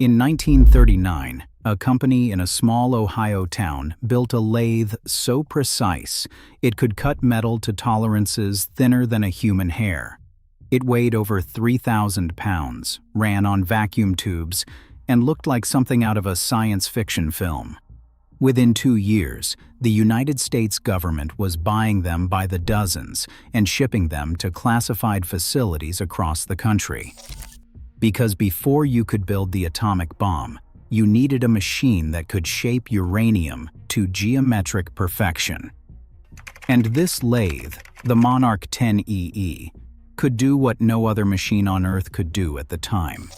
In 1939, a company in a small Ohio town built a lathe so precise it could cut metal to tolerances thinner than a human hair. It weighed over 3,000 pounds, ran on vacuum tubes, and looked like something out of a science fiction film. Within 2 years, the United States government was buying them by the dozens and shipping them to classified facilities across the country. Because before you could build the atomic bomb, you needed a machine that could shape uranium to geometric perfection. And this lathe, the Monarch 10EE, could do what no other machine on Earth could do at the time.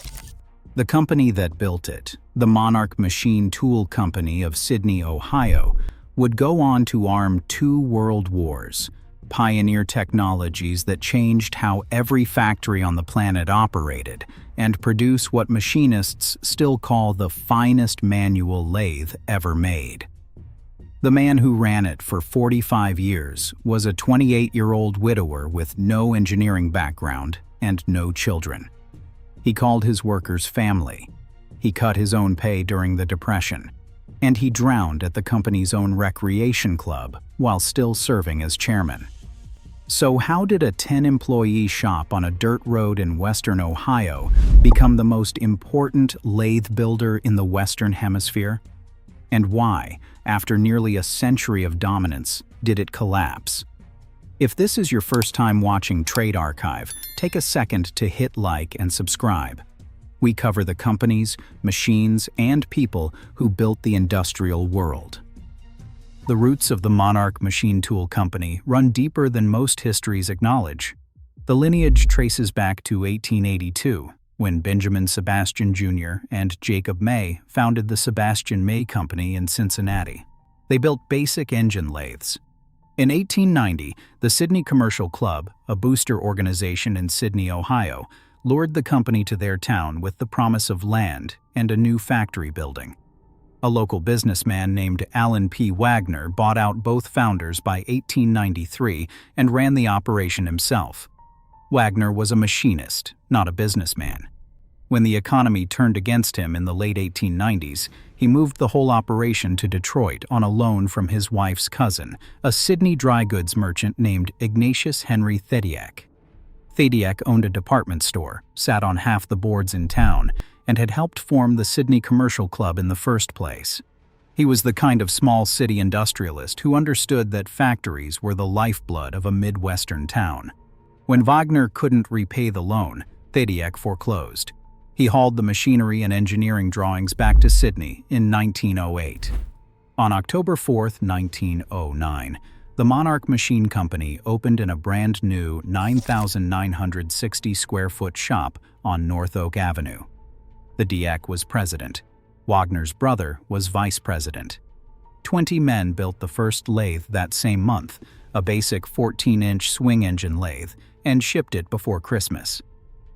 The company that built it, the Monarch Machine Tool Company of Sydney, Ohio, would go on to arm 2 world wars, pioneer technologies that changed how every factory on the planet operated, and produce what machinists still call the finest manual lathe ever made. The man who ran it for 45 years was a 28-year-old widower with no engineering background and no children. He called his workers family. He cut his own pay during the Depression, and he drowned at the company's own recreation club while still serving as chairman. So how did a 10-employee shop on a dirt road in western Ohio become the most important lathe builder in the Western Hemisphere? And why, after nearly a century of dominance, did it collapse? If this is your first time watching Trade Archive, take a second to hit like and subscribe. We cover the companies, machines, and people who built the industrial world. The roots of the Monarch Machine Tool Company run deeper than most histories acknowledge. The lineage traces back to 1882, when Benjamin Sebastian Jr. and Jacob May founded the Sebastian May Company in Cincinnati. They built basic engine lathes. In 1890, the Sydney Commercial Club, a booster organization in Sydney, Ohio, lured the company to their town with the promise of land and a new factory building. A local businessman named Alan P. Wagner bought out both founders by 1893 and ran the operation himself. Wagner was a machinist, not a businessman. When the economy turned against him in the late 1890s, he moved the whole operation to Detroit on a loan from his wife's cousin, a Sydney dry goods merchant named Ignatius Henry Thediak. Thediak owned a department store, sat on half the boards in town, and had helped form the Sydney Commercial Club in the first place. He was the kind of small city industrialist who understood that factories were the lifeblood of a Midwestern town. When Wagner couldn't repay the loan, Thediak foreclosed. He hauled the machinery and engineering drawings back to Sydney in 1908. On October 4, 1909, the Monarch Machine Company opened in a brand new 9,960 square foot shop on North Oak Avenue. The Diak was president. Wagner's brother was vice president. 20 men built the first lathe that same month, a basic 14-inch swing engine lathe, and shipped it before Christmas.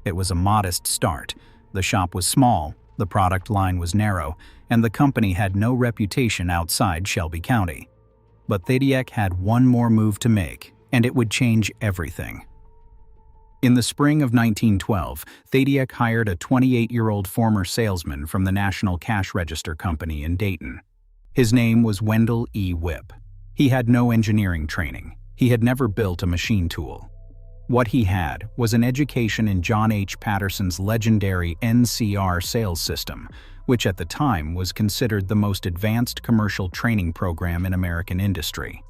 It was a modest start. The shop was small, the product line was narrow, and the company had no reputation outside Shelby County. But Thediak had one more move to make, and it would change everything. In the spring of 1912, Thediak hired a 28-year-old former salesman from the National Cash Register Company in Dayton. His name was Wendell E. Whipp. He had no engineering training. He had never built a machine tool. What he had was an education in John H. Patterson's legendary NCR sales system, which at the time was considered the most advanced commercial training program in American industry.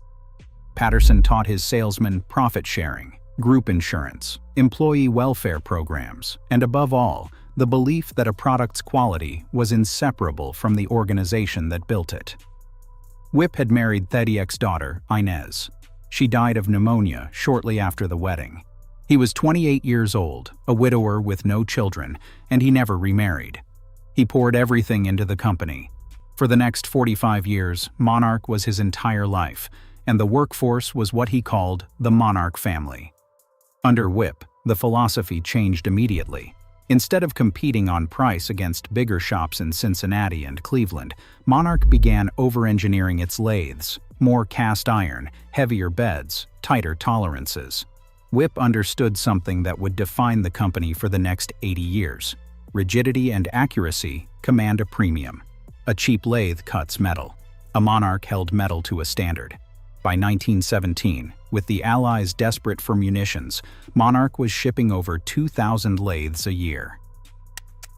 Patterson taught his salesmen profit sharing, group insurance, employee welfare programs, and above all, the belief that a product's quality was inseparable from the organization that built it. Whipp had married Thediak's daughter, Inez. She died of pneumonia shortly after the wedding. He was 28 years old, a widower with no children, and he never remarried. He poured everything into the company. For the next 45 years, Monarch was his entire life, and the workforce was what he called the Monarch family. Under Whipp, the philosophy changed immediately. Instead of competing on price against bigger shops in Cincinnati and Cleveland, Monarch began over-engineering its lathes, more cast iron, heavier beds, tighter tolerances. Whipp understood something that would define the company for the next 80 years. Rigidity and accuracy command a premium. A cheap lathe cuts metal. A Monarch held metal to a standard. By 1917, with the Allies desperate for munitions, Monarch was shipping over 2,000 lathes a year.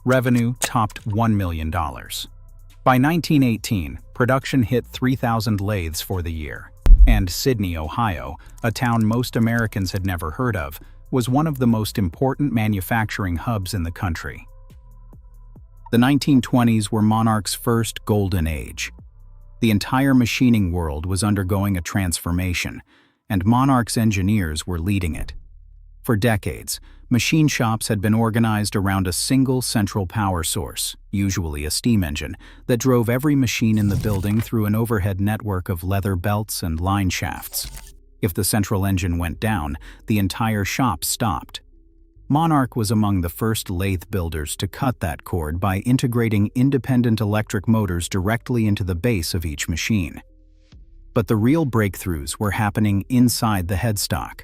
Revenue topped $1 million. By 1918, production hit 3,000 lathes for the year, and Sydney, Ohio, a town most Americans had never heard of, was one of the most important manufacturing hubs in the country. The 1920s were Monarch's first golden age. The entire machining world was undergoing a transformation, and Monarch's engineers were leading it. For decades, machine shops had been organized around a single central power source, usually a steam engine, that drove every machine in the building through an overhead network of leather belts and line shafts. If the central engine went down, the entire shop stopped. Monarch was among the first lathe builders to cut that cord by integrating independent electric motors directly into the base of each machine. But the real breakthroughs were happening inside the headstock.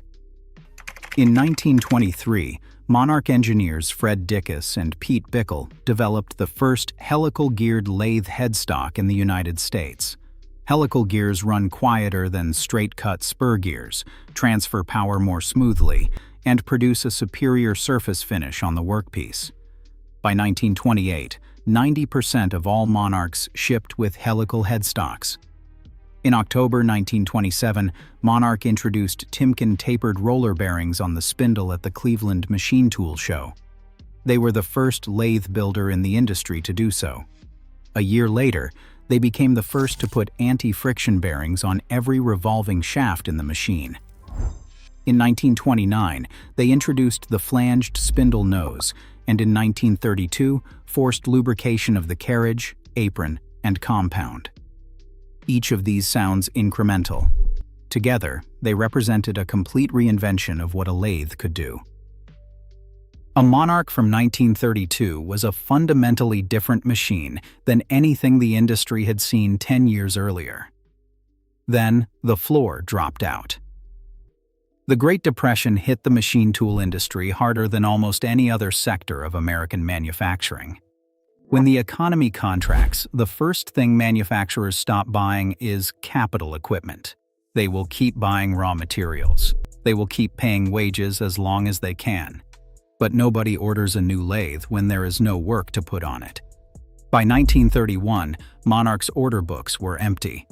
In 1923, Monarch engineers Fred Dickus and Pete Bickle developed the first helical-geared lathe headstock in the United States. Helical gears run quieter than straight-cut spur gears, transfer power more smoothly, and produce a superior surface finish on the workpiece. By 1928, 90% of all Monarchs shipped with helical headstocks. In October 1927, Monarch introduced Timken tapered roller bearings on the spindle at the Cleveland Machine Tool Show. They were the first lathe builder in the industry to do so. A year later, they became the first to put anti-friction bearings on every revolving shaft in the machine. In 1929, they introduced the flanged spindle nose, and in 1932, forced lubrication of the carriage, apron, and compound. Each of these sounds incremental. Together, they represented a complete reinvention of what a lathe could do. A Monarch from 1932 was a fundamentally different machine than anything the industry had seen 10 years earlier. Then, the floor dropped out. The Great Depression hit the machine tool industry harder than almost any other sector of American manufacturing. When the economy contracts, the first thing manufacturers stop buying is capital equipment. They will keep buying raw materials. They will keep paying wages as long as they can. But nobody orders a new lathe when there is no work to put on it. By 1931, Monarch's order books were empty.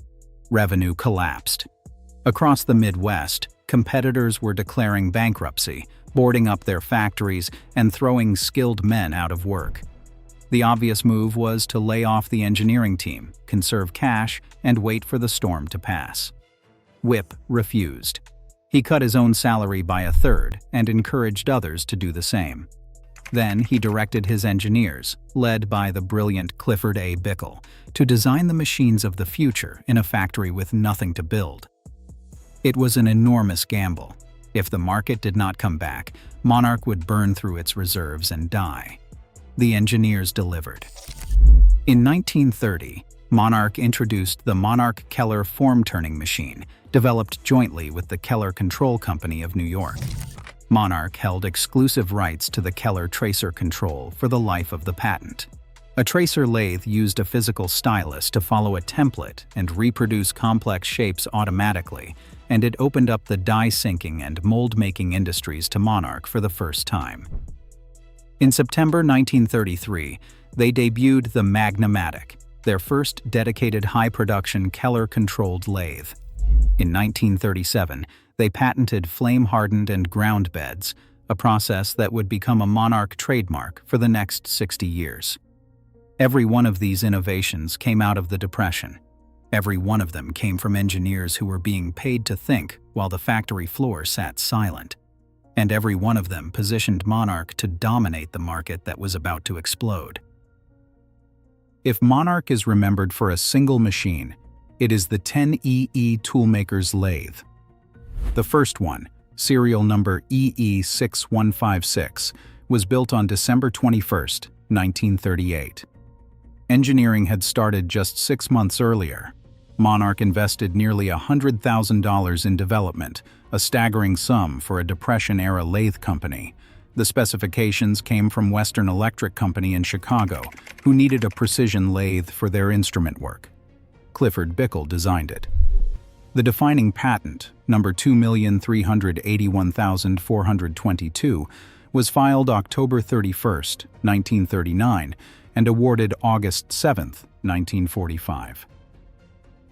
Revenue collapsed. Across the Midwest, competitors were declaring bankruptcy, boarding up their factories, and throwing skilled men out of work. The obvious move was to lay off the engineering team, conserve cash, and wait for the storm to pass. Whipp refused. He cut his own salary by a third and encouraged others to do the same. Then he directed his engineers, led by the brilliant Clifford A. Bickle, to design the machines of the future in a factory with nothing to build. It was an enormous gamble. If the market did not come back, Monarch would burn through its reserves and die. The engineers delivered. In 1930, Monarch introduced the Monarch-Keller form-turning machine, developed jointly with the Keller Control Company of New York. Monarch held exclusive rights to the Keller tracer control for the life of the patent. A tracer lathe used a physical stylus to follow a template and reproduce complex shapes automatically, and it opened up the die-sinking and mold-making industries to Monarch for the first time. In September 1933, they debuted the Magna-Matic, their first dedicated high-production Keller-controlled lathe. In 1937, they patented flame-hardened and ground beds, a process that would become a Monarch trademark for the next 60 years. Every one of these innovations came out of the Depression. Every one of them came from engineers who were being paid to think while the factory floor sat silent. And every one of them positioned Monarch to dominate the market that was about to explode. If Monarch is remembered for a single machine, it is the 10EE Toolmaker's lathe. The first one, serial number EE6156, was built on December 21, 1938. Engineering had started just 6 months earlier. Monarch invested nearly $100,000 in development, a staggering sum for a Depression-era lathe company. The specifications came from Western Electric Company in Chicago, who needed a precision lathe for their instrument work. Clifford Bickle designed it. The defining patent, number 2,381,422, was filed October 31, 1939, and awarded August 7, 1945.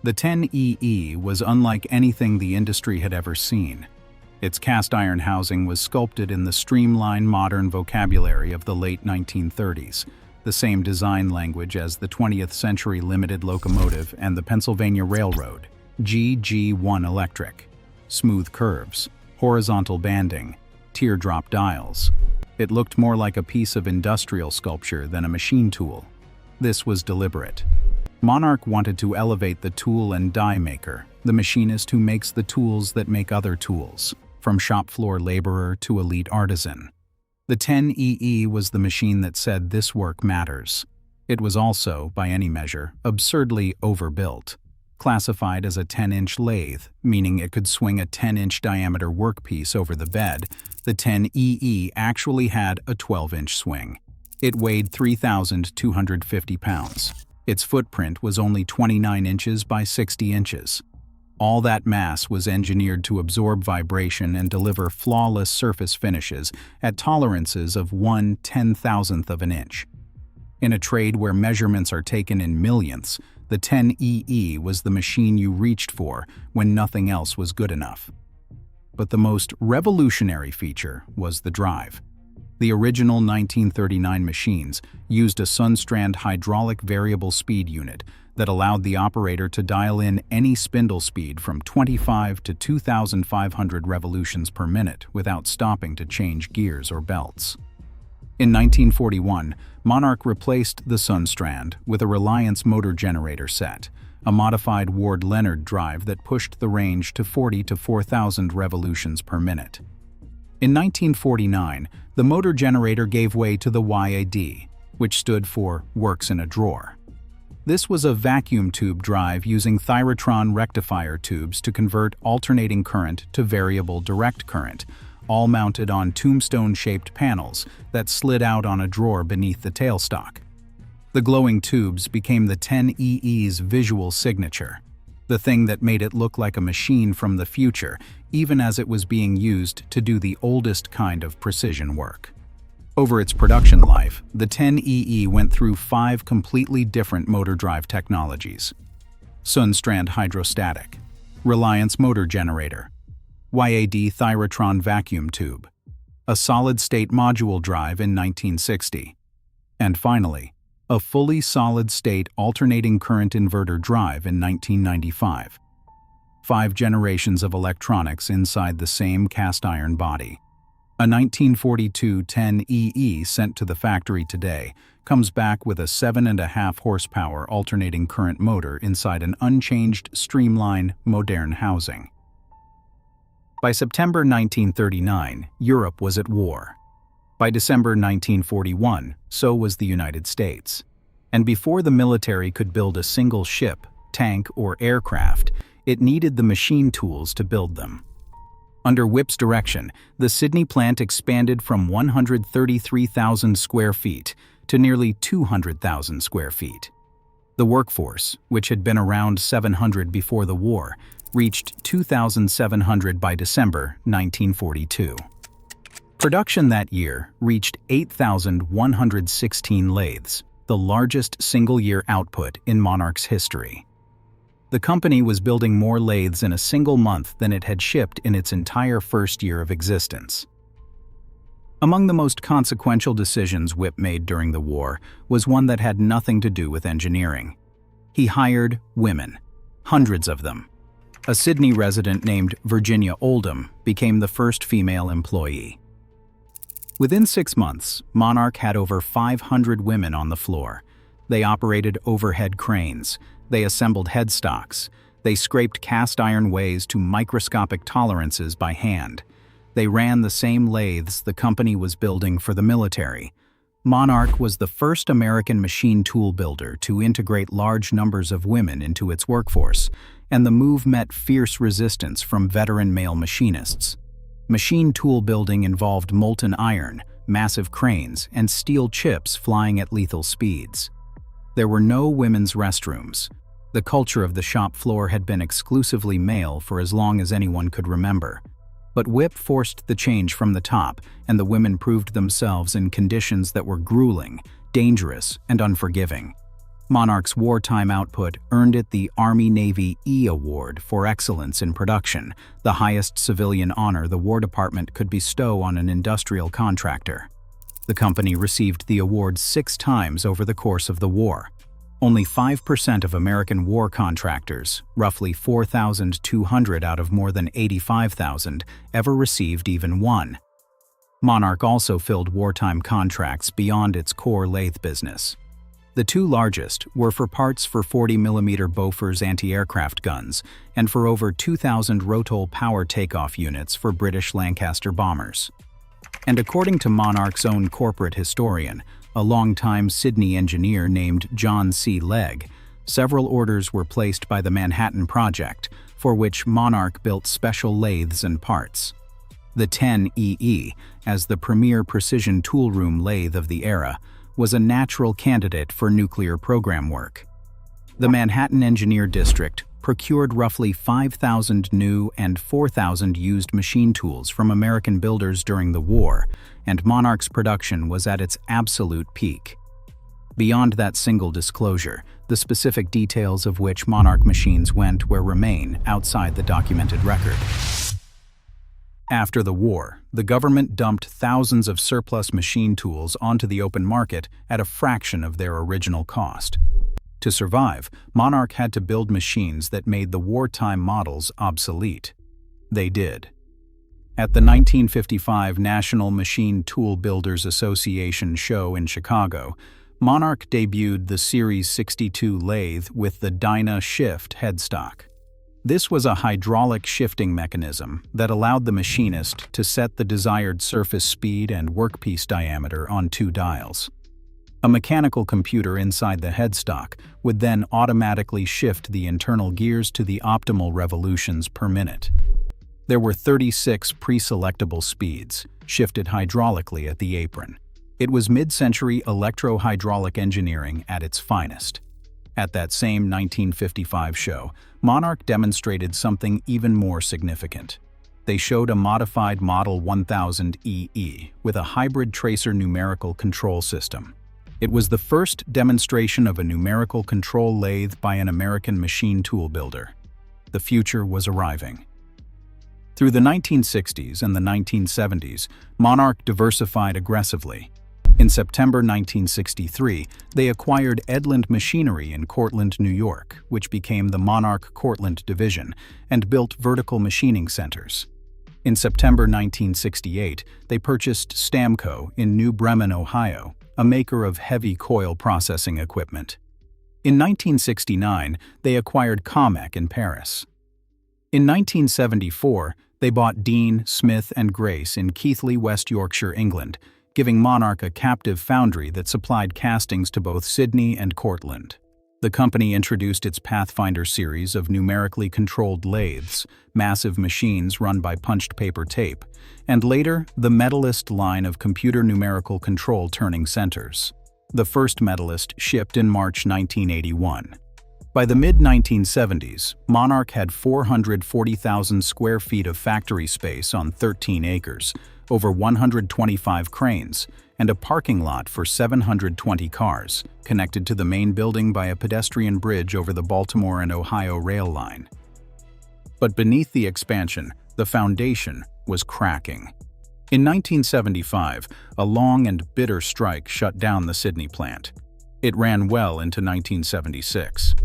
The 10EE was unlike anything the industry had ever seen. Its cast iron housing was sculpted in the Streamline Moderne vocabulary of the late 1930s, the same design language as the 20th Century Limited locomotive and the Pennsylvania Railroad, GG1 electric. Smooth curves, horizontal banding, teardrop dials. It looked more like a piece of industrial sculpture than a machine tool. This was deliberate. Monarch wanted to elevate the tool and die maker, the machinist who makes the tools that make other tools, from shop floor laborer to elite artisan. The 10EE was the machine that said this work matters. It was also, by any measure, absurdly overbuilt. Classified as a 10-inch lathe, meaning it could swing a 10-inch diameter workpiece over the bed, the 10EE actually had a 12-inch swing. It weighed 3,250 pounds. Its footprint was only 29 inches by 60 inches. All that mass was engineered to absorb vibration and deliver flawless surface finishes at tolerances of 1/10,000th of an inch. In a trade where measurements are taken in millionths, the 10EE was the machine you reached for when nothing else was good enough. But the most revolutionary feature was the drive. The original 1939 machines used a Sunstrand hydraulic variable speed unit that allowed the operator to dial in any spindle speed from 25 to 2,500 revolutions per minute without stopping to change gears or belts. In 1941, Monarch replaced the Sunstrand with a Reliance motor generator set, a modified Ward-Leonard drive that pushed the range to 40 to 4,000 revolutions per minute. In 1949, the motor generator gave way to the YAD, which stood for Works in a Drawer. This was a vacuum tube drive using Thyrotron rectifier tubes to convert alternating current to variable direct current, all mounted on tombstone-shaped panels that slid out on a drawer beneath the tailstock. The glowing tubes became the 10EE's visual signature, the thing that made it look like a machine from the future, even as it was being used to do the oldest kind of precision work. Over its production life, the 10EE went through 5 completely different motor drive technologies: Sunstrand hydrostatic, Reliance motor generator, YAD Thyrotron vacuum tube, a solid-state module drive in 1960, and finally, a fully solid-state alternating current inverter drive in 1995. 5 generations of electronics inside the same cast-iron body. A 1942 10EE sent to the factory today comes back with a 7.5 horsepower alternating current motor inside an unchanged Streamline Moderne housing. By September 1939, Europe was at war. By December 1941, so was the United States. And before the military could build a single ship, tank, or aircraft, it needed the machine tools to build them. Under Whipp's direction, the Sydney plant expanded from 133,000 square feet to nearly 200,000 square feet. The workforce, which had been around 700 before the war, reached 2,700 by December 1942. Production that year reached 8,116 lathes, the largest single-year output in Monarch's history. The company was building more lathes in a single month than it had shipped in its entire first year of existence. Among the most consequential decisions Whipp made during the war was one that had nothing to do with engineering. He hired women, hundreds of them. A Sydney resident named Virginia Oldham became the first female employee. Within 6 months, Monarch had over 500 women on the floor. They operated overhead cranes. They assembled headstocks. They scraped cast iron ways to microscopic tolerances by hand. They ran the same lathes the company was building for the military. Monarch was the first American machine tool builder to integrate large numbers of women into its workforce, and the move met fierce resistance from veteran male machinists. Machine tool building involved molten iron, massive cranes, and steel chips flying at lethal speeds. There were no women's restrooms. The culture of the shop floor had been exclusively male for as long as anyone could remember. But Whipp forced the change from the top, and the women proved themselves in conditions that were grueling, dangerous, and unforgiving. Monarch's wartime output earned it the Army-Navy E Award for excellence in production, the highest civilian honor the War Department could bestow on an industrial contractor. The company received the award 6 times over the course of the war. Only 5% of American war contractors, roughly 4,200 out of more than 85,000, ever received even one. Monarch also filled wartime contracts beyond its core lathe business. The 2 largest were for parts for 40mm Bofors anti-aircraft guns and for over 2,000 Rotol power takeoff units for British Lancaster bombers. And according to Monarch's own corporate historian, a longtime Sydney engineer named John C. Legg, several orders were placed by the Manhattan Project, for which Monarch built special lathes and parts. The 10EE, as the premier precision toolroom lathe of the era, was a natural candidate for nuclear program work. The Manhattan Engineer District procured roughly 5,000 new and 4,000 used machine tools from American builders during the war, and Monarch's production was at its absolute peak. Beyond that single disclosure, the specific details of which Monarch machines went where remain outside the documented record. After the war, the government dumped thousands of surplus machine tools onto the open market at a fraction of their original cost. To survive, Monarch had to build machines that made the wartime models obsolete. They did. At the 1955 National Machine Tool Builders Association show in Chicago, Monarch debuted the Series 62 lathe with the Dyna Shift headstock. This was a hydraulic shifting mechanism that allowed the machinist to set the desired surface speed and workpiece diameter on 2 dials. A mechanical computer inside the headstock would then automatically shift the internal gears to the optimal revolutions per minute. There were 36 pre-selectable speeds, shifted hydraulically at the apron. It was mid-century electro-hydraulic engineering at its finest. At that same 1955 show, Monarch demonstrated something even more significant. They showed a modified Model 1000 EE with a hybrid tracer numerical control system. It was the first demonstration of a numerical control lathe by an American machine tool builder. The future was arriving. Through the 1960s and the 1970s, Monarch diversified aggressively. In September 1963, they acquired Edland Machinery in Cortland, New York, which became the Monarch Cortland division, and built vertical machining centers. In September 1968, they purchased Stamco in New Bremen, Ohio, a maker of heavy coil processing equipment. In 1969, they acquired Comec in Paris. In 1974, they bought Dean, Smith and Grace in Keighley, West Yorkshire, England, giving Monarch a captive foundry that supplied castings to both Sydney and Cortland. The company introduced its Pathfinder series of numerically controlled lathes, massive machines run by punched paper tape, and later the Metalist line of computer numerical control turning centers. The first Metalist shipped in March 1981. By the mid-1970s, Monarch had 440,000 square feet of factory space on 13 acres, over 125 cranes, and a parking lot for 720 cars, connected to the main building by a pedestrian bridge over the Baltimore and Ohio rail line. But beneath the expansion, the foundation was cracking. In 1975, a long and bitter strike shut down the Sydney plant. It ran well into 1976.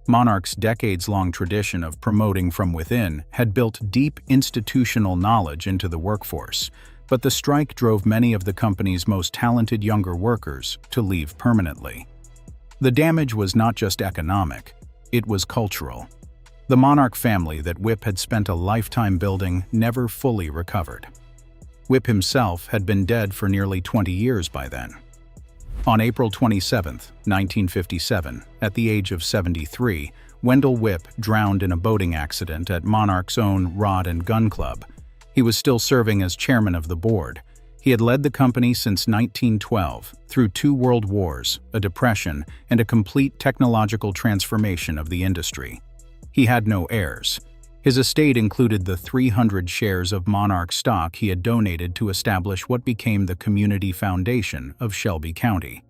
Monarch's decades-long tradition of promoting from within had built deep institutional knowledge into the workforce, but the strike drove many of the company's most talented younger workers to leave permanently. The damage was not just economic, it was cultural. The Monarch family that Whipp had spent a lifetime building never fully recovered. Whipp himself had been dead for nearly 20 years by then. On April 27, 1957, at the age of 73, Wendell Whipp drowned in a boating accident at Monarch's own Rod and Gun Club. He was still serving as chairman of the board. He had led the company since 1912, through 2 world wars, a depression, and a complete technological transformation of the industry. He had no heirs. His estate included the 300 shares of Monarch stock he had donated to establish what became the Community Foundation of Shelby County.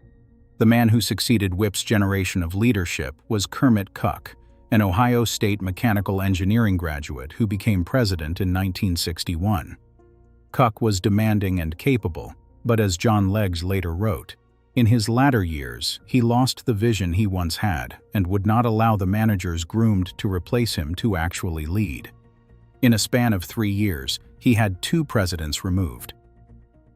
The man who succeeded Whipp's generation of leadership was Kermit Cook, an Ohio State mechanical engineering graduate who became president in 1961. Cook was demanding and capable, but as John Legge later wrote, in his latter years, he lost the vision he once had and would not allow the managers groomed to replace him to actually lead. In a span of 3 years, he had 2 presidents removed.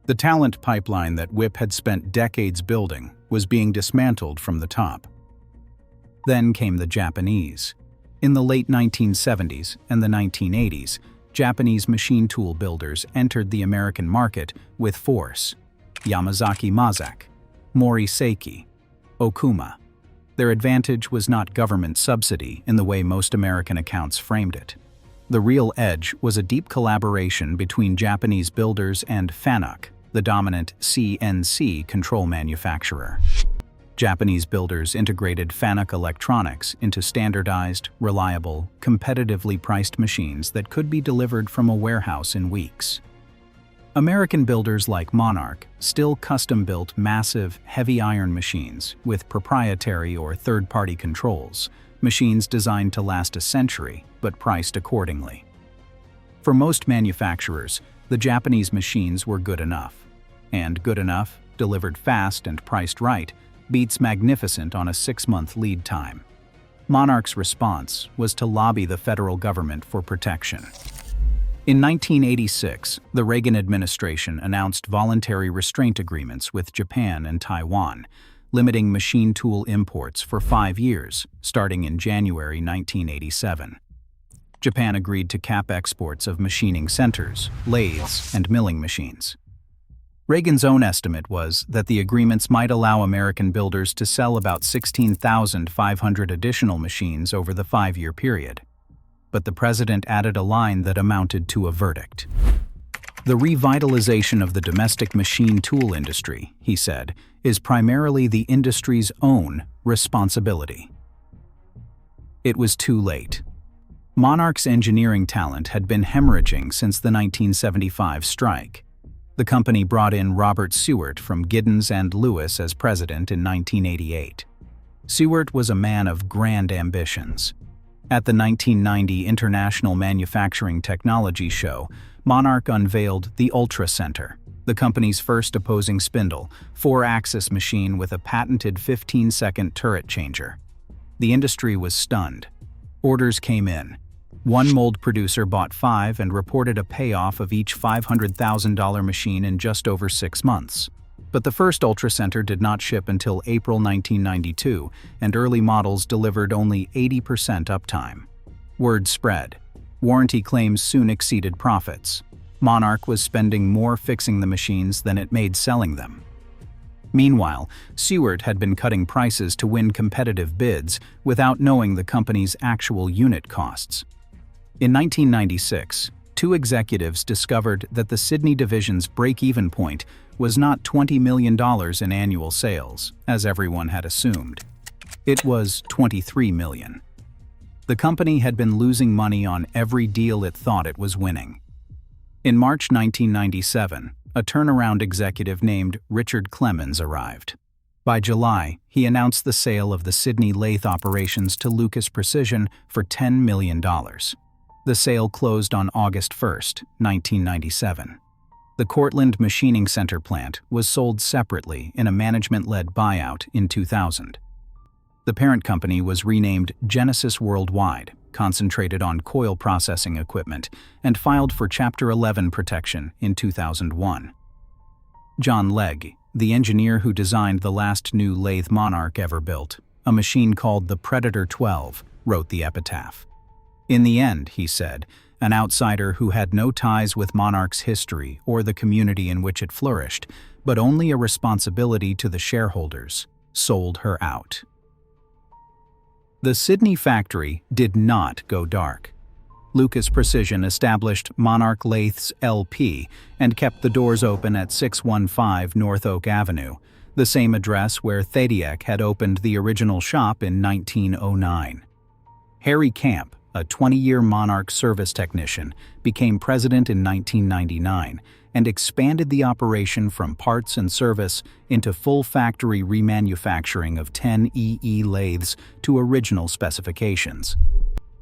The talent pipeline that Whipp had spent decades building was being dismantled from the top. Then came the Japanese. In the late 1970s and the 1980s, Japanese machine tool builders entered the American market with force. Yamazaki Mazak, Mori Seiki, Okuma. Their advantage was not government subsidy in the way most American accounts framed it. The real edge was a deep collaboration between Japanese builders and Fanuc, the dominant CNC control manufacturer. Japanese builders integrated Fanuc electronics into standardized, reliable, competitively priced machines that could be delivered from a warehouse in weeks. American builders like Monarch still custom-built massive, heavy iron machines with proprietary or third-party controls, machines designed to last a century but priced accordingly. For most manufacturers, the Japanese machines were good enough. And good enough, delivered fast and priced right, beats magnificent on a 6-month lead time. Monarch's response was to lobby the federal government for protection. In 1986, the Reagan administration announced voluntary restraint agreements with Japan and Taiwan, limiting machine tool imports for 5 years, starting in January 1987. Japan agreed to cap exports of machining centers, lathes, and milling machines. Reagan's own estimate was that the agreements might allow American builders to sell about 16,500 additional machines over the 5-year period. But the president added a line that amounted to a verdict. The revitalization of the domestic machine tool industry, he said, is primarily the industry's own responsibility. It was too late. Monarch's engineering talent had been hemorrhaging since the 1975 strike. The company brought in Robert Seward from Giddens and Lewis as president in 1988. Seward was a man of grand ambitions. At the 1990 International Manufacturing Technology Show, Monarch unveiled the Ultra Center, the company's first opposing spindle, 4-axis machine with a patented 15-second turret changer. The industry was stunned. Orders came in. One mold producer bought 5 and reported a payoff of each $500,000 machine in just over 6 months. But the first Ultra Center did not ship until April 1992, and early models delivered only 80% uptime. Word spread. Warranty claims soon exceeded profits. Monarch was spending more fixing the machines than it made selling them. Meanwhile, Seward had been cutting prices to win competitive bids without knowing the company's actual unit costs. In 1996, 2 executives discovered that the Sydney division's break-even point was not $20 million in annual sales, as everyone had assumed. It was $23 million. The company had been losing money on every deal it thought it was winning. In March 1997, a turnaround executive named Richard Clemens arrived. By July, he announced the sale of the Sydney lathe operations to Lucas Precision for $10 million. The sale closed on August 1, 1997. The Cortland Machining Center plant was sold separately in a management-led buyout in 2000. The parent company was renamed Genesis Worldwide, concentrated on coil processing equipment, and filed for Chapter 11 protection in 2001. John Legge, the engineer who designed the last new lathe Monarch ever built, a machine called the Predator 12, wrote the epitaph. In the end, he said, an outsider who had no ties with Monarch's history or the community in which it flourished, but only a responsibility to the shareholders, sold her out. The Sydney factory did not go dark. Lucas Precision established Monarch Lathes LP and kept the doors open at 615 North Oak Avenue, the same address where Lathe had opened the original shop in 1909. Harry Camp, a 20-year Monarch service technician, became president in 1999 and expanded the operation from parts and service into full factory remanufacturing of 10 EE lathes to original specifications.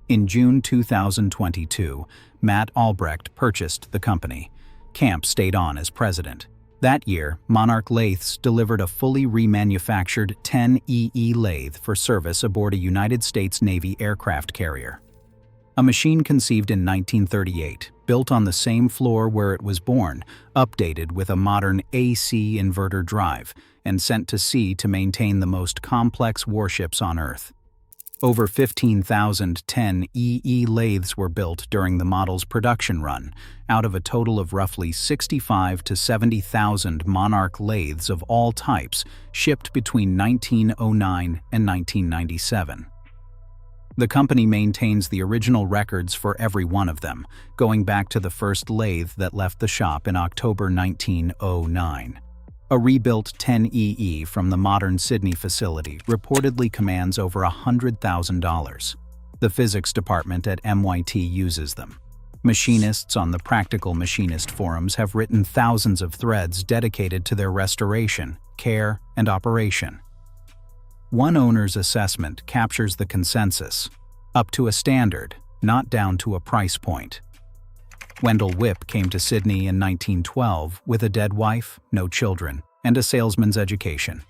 In June 2022, Matt Albrecht purchased the company. Camp stayed on as president. That year, Monarch Lathes delivered a fully remanufactured 10 EE lathe for service aboard a United States Navy aircraft carrier. A machine conceived in 1938, built on the same floor where it was born, updated with a modern AC inverter drive, and sent to sea to maintain the most complex warships on Earth. Over 15,000 10 EE lathes were built during the model's production run, out of a total of roughly 65 to 70,000 Monarch lathes of all types shipped between 1909 and 1997. The company maintains the original records for every one of them, going back to the first lathe that left the shop in October 1909. A rebuilt 10 EE from the modern Sydney facility reportedly commands over $100,000. The physics department at MIT uses them. Machinists on the Practical Machinist forums have written thousands of threads dedicated to their restoration, care, and operation. One owner's assessment captures the consensus: up to a standard, not down to a price point. Wendell Whipp came to Sydney in 1912 with a dead wife, no children, and a salesman's education.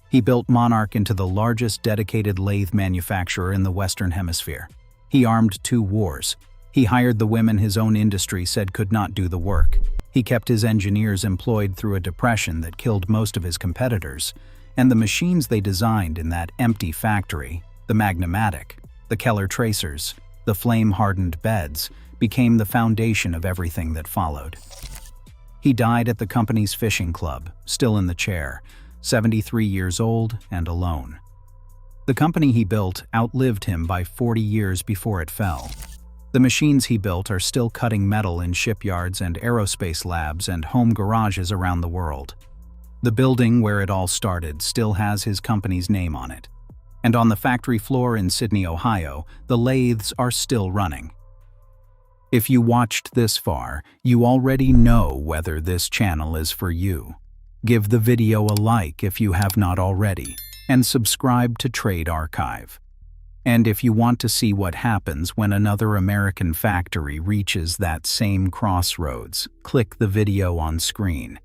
He built Monarch into the largest dedicated lathe manufacturer in the Western Hemisphere. He armed 2 wars. He hired the women his own industry said could not do the work. He kept his engineers employed through a depression that killed most of his competitors. And the machines they designed in that empty factory, the Magna-Matic, the Keller tracers, the flame-hardened beds, became the foundation of everything that followed. He died at the company's fishing club, still in the chair, 73 years old and alone. The company he built outlived him by 40 years before it fell. The machines he built are still cutting metal in shipyards and aerospace labs and home garages around the world. The building where it all started still has his company's name on it. And on the factory floor in Sydney, Ohio, the lathes are still running. If you watched this far, you already know whether this channel is for you. Give the video a like if you have not already, and subscribe to Trade Archive. And if you want to see what happens when another American factory reaches that same crossroads, click the video on screen.